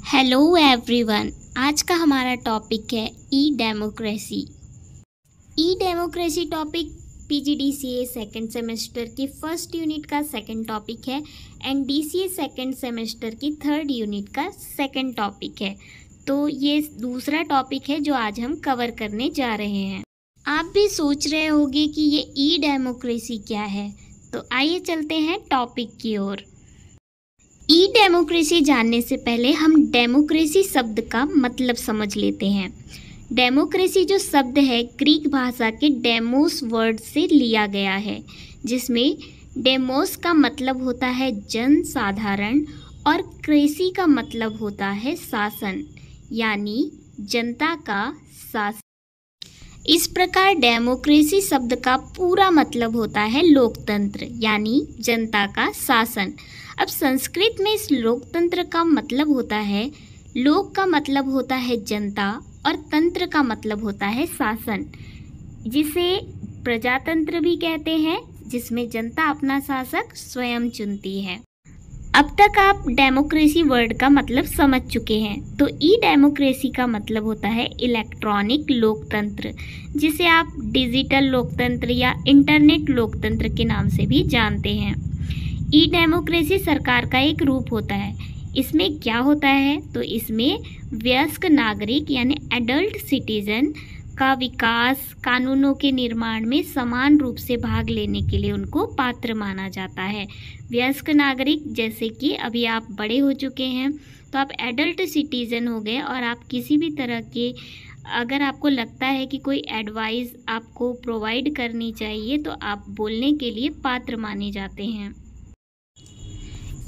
Hello everyone. आज का हमारा टॉपिक है E democracy. E democracy topic PGDCA second semester की फर्स्ट यूनिट का सेकंड टॉपिक है एंड डीसीए सेकंड सेमेस्टर की थर्ड यूनिट का सेकंड टॉपिक है। तो ये दूसरा टॉपिक है जो आज हम कवर करने जा रहे हैं। आप भी सोच रहे होंगे कि ये ई डेमोक्रेसी क्या है, तो आइए चलते हैं टॉपिक की ओर। ई डेमोक्रेसी जानने से पहले हम डेमोक्रेसी शब्द का मतलब समझ लेते हैं। डेमोक्रेसी जो शब्द है ग्रीक भाषा के डेमोस वर्ड से लिया गया है, जिसमें डेमोस का मतलब होता है जन साधारण और क्रेसी का मतलब होता है शासन, यानी जनता का शासन। इस प्रकार डेमोक्रेसी शब्द का पूरा मतलब होता है लोकतंत्र, यानी जनता का शासन। अब संस्कृत में इस लोकतंत्र का मतलब होता है, लोक का मतलब होता है जनता और तंत्र का मतलब होता है शासन, जिसे प्रजातंत्र भी कहते हैं, जिसमें जनता अपना शासक स्वयं चुनती है। अब तक आप डेमोक्रेसी वर्ड का मतलब समझ चुके हैं। तो ई डेमोक्रेसी का मतलब होता है इलेक्ट्रॉनिक लोकतंत्र, जिसे आप डिजिटल लोकतंत्र या इंटरनेट लोकतंत्र के नाम से भी जानते हैं। ई डेमोक्रेसी सरकार का एक रूप होता है। इसमें क्या होता है, तो इसमें वयस्क नागरिक यानी एडल्ट सिटीजन का विकास, कानूनों के निर्माण में समान रूप से भाग लेने के लिए उनको पात्र माना जाता है। वयस्क नागरिक जैसे कि अभी आप बड़े हो चुके हैं तो आप एडल्ट सिटीजन हो गए, और आप किसी भी तरह के अगर आपको लगता है कि कोई एडवाइस आपको प्रोवाइड करनी चाहिए तो आप बोलने के लिए पात्र माने जाते हैं।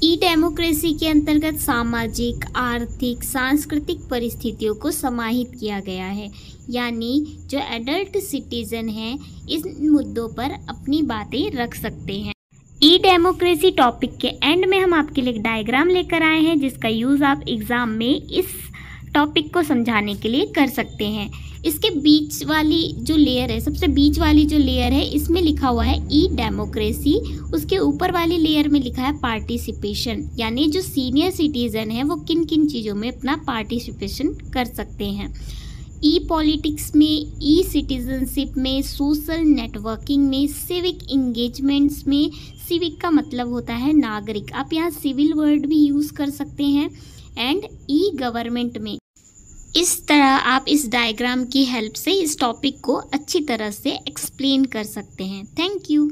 ई डेमोक्रेसी के अंतर्गत सामाजिक, आर्थिक, सांस्कृतिक परिस्थितियों को समाहित किया गया है, यानी जो एडल्ट सिटीजन हैं इन मुद्दों पर अपनी बातें रख सकते हैं। ई डेमोक्रेसी टॉपिक के एंड में हम आपके लिए एक डायग्राम लेकर आए हैं, जिसका यूज़ आप एग्ज़ाम में इस टॉपिक को समझाने के लिए कर सकते हैं। इसके बीच वाली जो लेयर है, सबसे बीच वाली जो लेयर है, इसमें लिखा हुआ है ई डेमोक्रेसी। उसके ऊपर वाली लेयर में लिखा है पार्टिसिपेशन, यानी जो सीनियर सिटीजन है वो किन किन चीज़ों में अपना पार्टिसिपेशन कर सकते हैं। ई पॉलिटिक्स में, ई सिटीजनशिप में, सोशल नेटवर्किंग में, सिविक इंगेजमेंट्स में। सिविक का मतलब होता है नागरिक, आप यहाँ सिविल वर्ड भी यूज़ कर सकते हैं, एंड ई गवर्नमेंट में। इस तरह आप इस डायग्राम की हेल्प से इस टॉपिक को अच्छी तरह से एक्सप्लेन कर सकते हैं। Thank you.